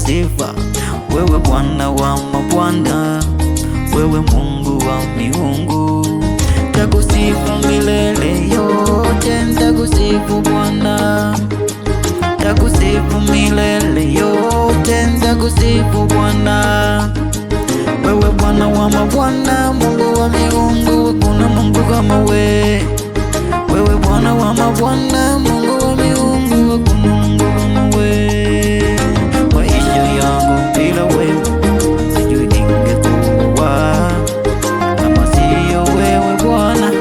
sifa, wewe Bwana wa mabwana, wewe Mungu wa miungu. Takusifu milele yote, nitakusifu Bwana, takusifu milele yote, nitakusifu Bwana. Wewe Bwana wa mabwana, Mungu wa miungu, hakuna Mungu kama wewe. Wewe Bwana wa mabwana, Mungu wa miungu, hakuna Mungu kama wewe. Maisha yangu bila wewe sijui ningekuwa, kama siyo wewe Bwana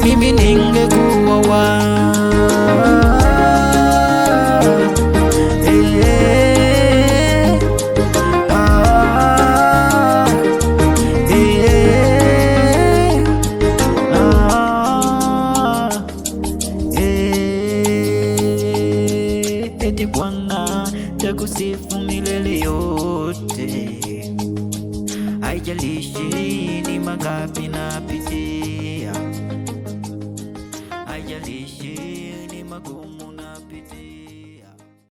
mimi ningekuwa wapi? Bwana, takusifu milele yote, haijalishi ni mangapi napitia, haijalishi ni magumu.